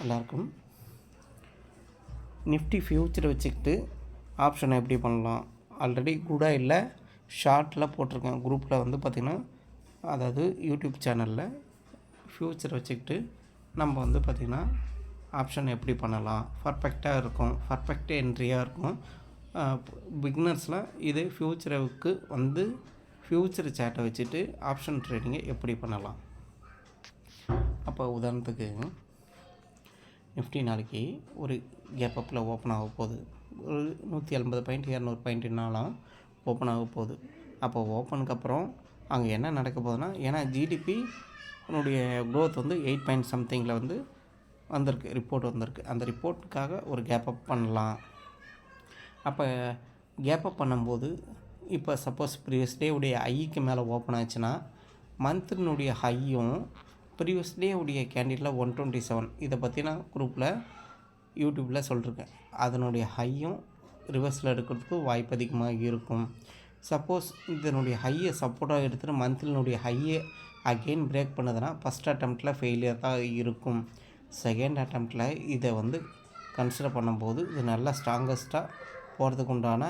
எல்லாருக்கும் நிஃப்டி ஃபியூச்சரை வச்சுக்கிட்டு ஆப்ஷனை எப்படி பண்ணலாம்? ஆல்ரெடி கூட இல்லை ஷார்ட்டில் போட்டிருக்கேன் குரூப்பில் வந்து பார்த்திங்கன்னா, அதாவது யூடியூப் சேனலில் ஃபியூச்சரை வச்சுக்கிட்டு நம்ம வந்து பார்த்திங்கன்னா ஆப்ஷன் எப்படி பண்ணலாம், பர்ஃபெக்டாக இருக்கும், பர்ஃபெக்ட் என்ட்ரியாக இருக்கும். பிகினர்ஸில் இது ஃபியூச்சருக்கு வந்து ஃபியூச்சர் சேட்டை வச்சுட்டு ஆப்ஷன் ட்ரேடிங்கை எப்படி பண்ணலாம்? அப்போ உதாரணத்துக்கு நிஃப்டி நாளைக்கு ஒரு கேப் அப்பில் ஓப்பன் ஆக போகுது. ஒரு 180 பாயிண்ட் 200 பாயிண்ட்னாலும் ஓப்பன் ஆக போகுது. அப்போ ஓப்பனுக்கு அப்புறம் அங்கே என்ன நடக்க போகுதுன்னா, ஏன்னா ஜிடிபி க்ரோத் வந்து 8 பாயிண்ட் சம்திங்கில் வந்து வந்திருக்கு, ரிப்போர்ட் வந்திருக்கு. அந்த ரிப்போர்ட்டுக்காக ஒரு கேப் அப் பண்ணலாம். அப்போ கேப் அப் பண்ணும்போது இப்போ சப்போஸ் ப்ரீவியஸ் டே உடைய ஐக்கு மேலே ஓப்பன் ஆச்சுன்னா மந்த்னுடைய ஹையும் ப்ரீவியஸ் டே உடைய கேண்டிலில் 127 இதை பற்றி நான் குரூப்பில் யூடியூப்பில் சொல்லியிருக்கேன். அதனுடைய ஹையும் ரிவர்ஸில் எடுக்கிறதுக்கு வாய்ப்பு அதிகமாக இருக்கும். சப்போஸ் இதனுடைய ஹையை சப்போர்ட்டாக எடுத்துகிட்டு மந்த்லினுடைய ஹையை அகெயின் பிரேக் பண்ணதுன்னா ஃபஸ்ட் அட்டம்ப்டில் ஃபெயிலியர் தான் இருக்கும். செகண்ட் அட்டம்ப்டில் இதை வந்து கன்சிடர் பண்ணும்போது இது நல்லா ஸ்ட்ராங்கஸ்ட்டாக போகிறதுக்கு உண்டான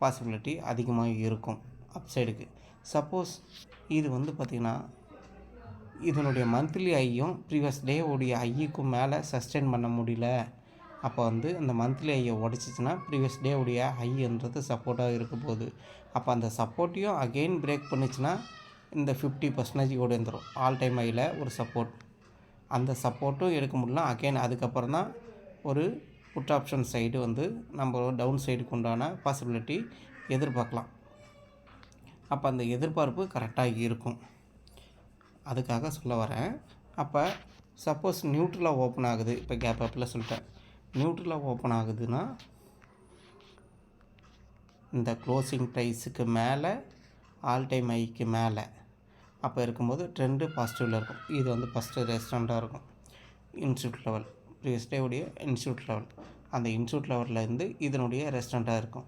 பாசிபிலிட்டி அதிகமாக இருக்கும் அப்சைடுக்கு. சப்போஸ் இது வந்து பார்த்திங்கன்னா இதனுடைய மந்த்லி ஐயும் ப்ரீவியஸ் டே உடைய ஐக்கும் மேலே சஸ்டெயின் பண்ண முடியல, அப்போ வந்து அந்த மந்த்லி ஐயை உடச்சிச்சின்னா ப்ரீவியஸ் டே உடைய ஐன்றது சப்போர்ட்டாக இருக்க போகுது. அப்போ அந்த சப்போர்ட்டையும் அகெயின் பிரேக் பண்ணிச்சுன்னா இந்த 50% கூட வந்துடும். ஆல் டைம் ஐயில் ஒரு சப்போர்ட், அந்த சப்போர்ட்டும் எடுக்க முடியல. அகெயின் அதுக்கப்புறம் தான் ஒரு புட் ஆப்ஷன் சைடு வந்து நம்ம டவுன் சைடுக்கு உண்டான பாசிபிலிட்டி எதிர்பார்க்கலாம். அப்போ அந்த எதிர்பார்ப்பு கரெக்டாக இருக்கும், அதுக்காக சொல்ல வரேன். அப்போ சப்போஸ் நியூட்ரலாக ஓப்பன் ஆகுது, இப்போ கேப் அப்பில் சொல்லிட்டேன், நியூட்ரலாக ஓப்பன் ஆகுதுன்னா இந்த க்ளோசிங் ப்ரைஸுக்கு மேலே ஆல் டைம் ஐக்கு மேலே அப்போ இருக்கும்போது ட்ரெண்டு பாசிட்டிவில் இருக்கும். இது வந்து ஃபஸ்ட்டு ரெஸ்டாரண்ட்டாக இருக்கும். இன்ஸ்டியூட் லெவல் ப்ரீவியஸ் டே உடைய இன்ஸ்டியூட் லெவல், அந்த இன்ஸ்டியூட் லெவல்லேருந்து இதனுடைய ரெஸ்டாரண்ட்டாக இருக்கும்.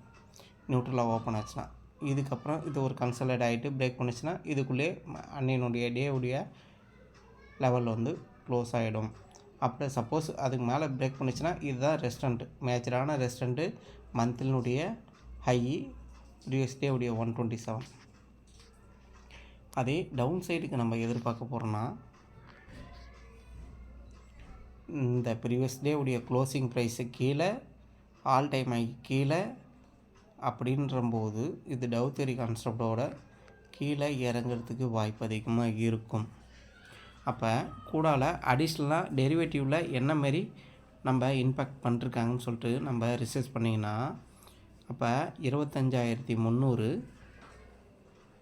நியூட்ரலாக ஓப்பன் ஆச்சுன்னா இதுக்கப்புறம் இது ஒரு கன்சல்டேட் ஆகிட்டு பிரேக் பண்ணிச்சுன்னா இதுக்குள்ளே அன்னையினுடைய டேவுடைய லெவல் வந்து க்ளோஸ் ஆகிடும். அப்படியே சப்போஸ் அதுக்கு மேலே பிரேக் பண்ணிச்சுன்னா இதுதான் ரெஸ்டாரண்ட்டு, மேஜரான ரெஸ்டாரண்ட்டு. மந்த்லினுடைய ஹை ப்ரீவியஸ் டேவுடைய 127. அதே டவுன் சைடுக்கு நம்ம எதிர்பார்க்க போகிறோன்னா இந்த ப்ரீவியஸ் டேவுடைய க்ளோசிங் ப்ரைஸு கீழே ஆல் டைம் ஹை கீழே அப்படின்றம்போது இது டவ் தியரி கான்செப்டோட கீழே இறங்கிறதுக்கு வாய்ப்பு அதிகமாக இருக்கும். அப்போ கூடால அடிஷ்னலாக டெரிவேட்டிவில் என்ன மாரி நம்ம இம்பேக்ட் பண்ணிருக்காங்கன்னு சொல்லிட்டு நம்ம ரிசர்ச் பண்ணிங்கன்னா, அப்போ 25,300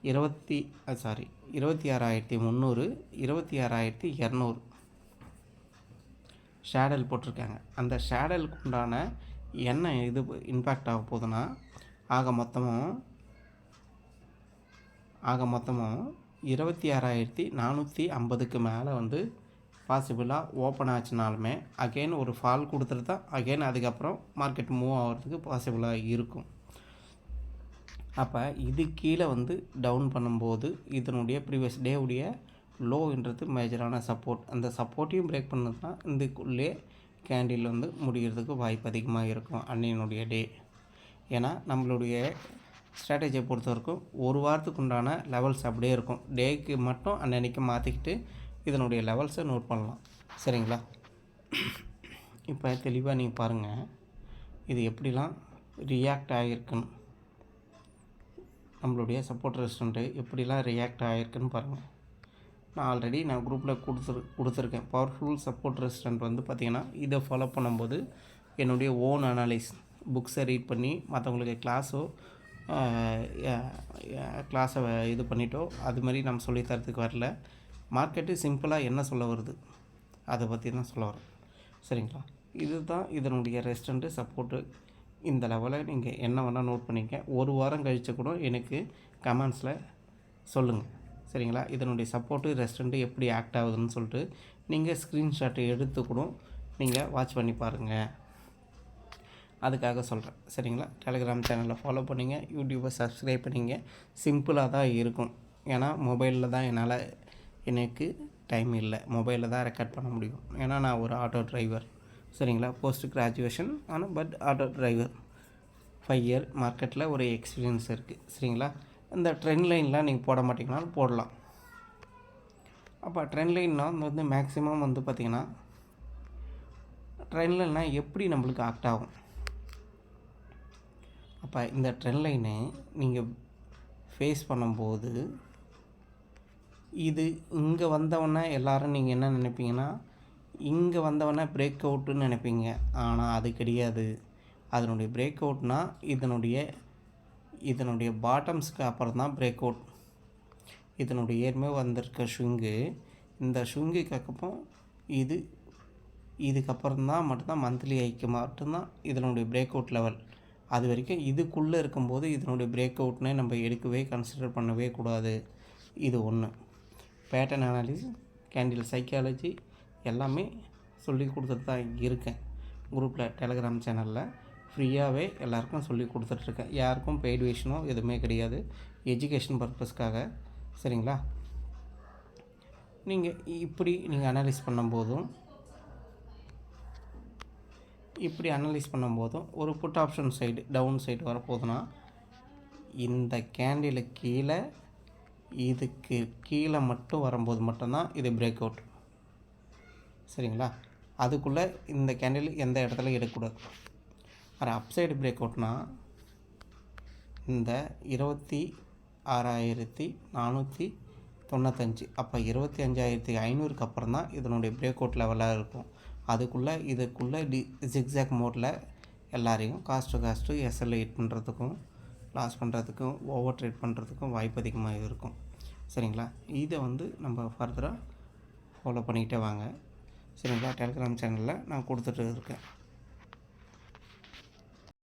26,300 26,200 ஷேடல் போட்டிருக்காங்க. அந்த ஷேடலுக்கு உண்டான என்ன இது இம்பேக்ட் ஆக போகுதுன்னா, ஆக மொத்தமும் 26,450க்கு மேலே வந்து பாசிபிளாக ஓப்பன் ஆச்சுனாலுமே அகெயின் ஒரு ஃபால் கொடுத்துட்டு தான் அகெயின் அதுக்கப்புறம் மார்க்கெட் மூவ் ஆகிறதுக்கு பாசிபிளாக இருக்கும். அப்போ இது கீழே வந்து டவுன் பண்ணும்போது இதனுடைய ப்ரீவியஸ் டேவுடைய லோன்றது மேஜரான சப்போர்ட், அந்த சப்போர்ட்டையும் பிரேக் பண்ணதுன்னா இதுக்குள்ளே கேண்டில் வந்து முடிகிறதுக்கு வாய்ப்பு அதிகமாக இருக்கும் அன்னையினுடைய டே. ஏன்னா நம்மளுடைய ஸ்ட்ராட்டஜியை பொறுத்த வரைக்கும் ஒரு வாரத்துக்கு உண்டான லெவல்ஸ் அப்படியே இருக்கும். டேக்கு மட்டும் அன்னன்னைக்கு மாற்றிக்கிட்டு இதனுடைய லெவல்ஸை நோட் பண்ணலாம். சரிங்களா? இப்போ தெளிவாக நீங்கள் பாருங்கள் இது எப்படிலாம் ரியாக்ட் ஆகிருக்குன்னு, நம்மளுடைய சப்போர்ட் ரெசிஸ்டண்ட்டு எப்படிலாம் ரியாக்ட் ஆகிருக்குன்னு பாருங்கள். நான் ஆல்ரெடி குரூப்பில் கொடுத்துருக்கேன். பவர்ஃபுல் சப்போர்ட் ரெசிஸ்டண்ட் வந்து பார்த்திங்கன்னா இதை ஃபாலோ பண்ணும்போது என்னுடைய ஓன் அனாலிஸ் புக்ஸை ரீட் பண்ணி மற்றவங்களுக்கு கிளாஸை இது பண்ணிட்டோ அது மாதிரி நம்ம சொல்லித்தரத்துக்கு வரல. மார்க்கெட்டு சிம்பிளாக என்ன சொல்ல வருது அதை பற்றி தான் சொல்ல வரேன். சரிங்களா? இது தான் இதனுடைய ரெசிஸ்டண்ட்டு சப்போர்ட்டு. இந்த லெவலில் நீங்கள் என்ன வேணால் நோட் பண்ணிக்க. ஒரு வாரம் கழித்து கூட எனக்கு கமெண்ட்ஸில் சொல்லுங்கள். சரிங்களா? இதனுடைய சப்போர்ட்டு ரெசிஸ்டண்ட்டு எப்படி ஆக்ட் ஆகுதுன்னு சொல்லிட்டு நீங்கள் ஸ்க்ரீன்ஷாட் எடுத்து கூட நீங்கள் வாட்ச் பண்ணி பாருங்கள். அதுக்காக சொல்கிறேன். சரிங்களா? டெலிகிராம் சேனலில் ஃபாலோ பண்ணிங்க, யூடியூப்பை சப்ஸ்கிரைப் பண்ணிங்க. சிம்பிளாக தான் இருக்கும். ஏன்னா மொபைலில் தான் எனக்கு டைம் இல்லை, மொபைலில் தான் ரெக்கார்ட் பண்ண முடியும். ஏன்னா நான் ஒரு ஆட்டோ டிரைவர், சரிங்களா. போஸ்ட் கிராஜுவேஷன் ஆனால் பட் ஆட்டோ டிரைவர் 5 இயர் மார்க்கெட்டில் ஒரு எக்ஸ்பீரியன்ஸ் இருக்குது, சரிங்களா. இந்த ட்ரெண்ட் லைன்லாம் நீங்கள் போட மாட்டிங்கனாலும் போடலாம். அப்போ ட்ரெண்ட் லைன்னால் வந்து மேக்ஸிமம் வந்து பார்த்திங்கன்னா ட்ரெண்ட் லைன்னால் எப்படி நம்மளுக்கு ஆக்ட் ஆகும். அப்போ இந்த ட்ரெண்ட் லைனை நீங்கள் ஃபேஸ் பண்ணும்போது இது இங்கே வந்தவொடனே எல்லோரும் நீங்கள் என்ன நினைப்பீங்கன்னா, இங்கே வந்தவொடனே பிரேக் அவுட்டுன்னு நினைப்பீங்க. ஆனால் அது கிடையாது. அதனுடைய பிரேக் அவுட்னால் இதனுடைய பாட்டம்ஸ்க்கு அப்புறம் தான் பிரேக் அவுட். இதனுடைய ஏற்கனவே வந்திருக்க ஷுங்கு, இந்த ஷுங்குக்கு அப்புறம் இதுக்கப்புறம் தான் மட்டும்தான் மந்த்லி ஐக்கு மட்டும்தான் இதனுடைய பிரேக் அவுட் லெவல். அது வரைக்கும் இதுக்குள்ளே இருக்கும்போது இதனுடைய பிரேக் அவுட்னே நம்ம எடுக்கவே கன்சிடர் பண்ணவே கூடாது. இது ஒன்று. பேட்டர்ன் அனாலிசிஸ், கேண்டில் சைக்காலஜி எல்லாமே சொல்லி கொடுத்துட்டு தான் இருக்கேன். குரூப்பில் டெலகிராம் சேனலில் ஃப்ரீயாகவே எல்லாருக்கும் சொல்லி கொடுத்துட்ருக்கேன். யாருக்கும் பெய்டு விஷனோ எதுவுமே கிடையாது, எஜுகேஷன் பர்பஸ்க்காக, சரிங்களா. நீங்கள் அனலைஸ் பண்ணும்போதும் ஒரு put option side down side வரப்போகுதுன்னா இந்த கேண்டில் கீழே இதுக்கு கீழே மட்டும் வரும்போது மட்டும்தான் இது பிரேக் அவுட், சரிங்களா. அதுக்குள்ளே இந்த கேண்டில் எந்த இடத்துல எடுக்கக்கூடாது. அது அப்சைடு பிரேக் அவுட்னா இந்த 26,495 அப்போ 25,500க்கு அப்புறம் தான் இதனுடைய பிரேக் அவுட் லெவலாக இருக்கும். இதுக்குள்ளே ஜிக்ஸாக் மோடில் எல்லாரையும் காஸ்ட்டு எஸ்எல் ஹிட் பண்ணுறதுக்கும் லாஸ் பண்ணுறதுக்கும் ஓவர் ட்ரேட் பண்ணுறதுக்கும் வாய்ப்பு அதிகமாக இருக்கும், சரிங்களா. இதை வந்து நம்ம ஃபர்தராக ஃபாலோ பண்ணிக்கிட்டே வாங்க, சரிங்களா. டெலிகிராம் சேனலில் நான் கொடுத்துட்டு இருக்கேன்.